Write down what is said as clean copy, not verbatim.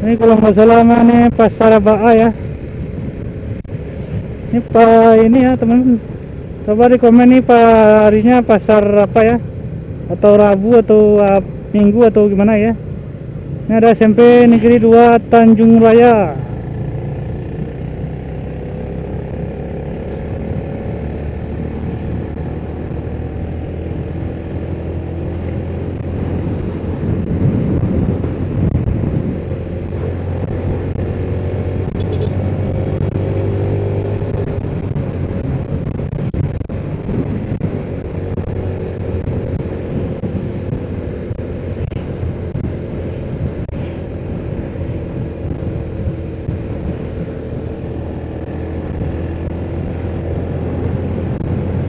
Ini kalau nggak salah nih pasar Baa ya. Ini ini ya teman, coba di komen nih harinya pasar apa ya, atau Rabu atau Minggu atau gimana ya. Ini ada SMP Negeri 2 Tanjung Raya.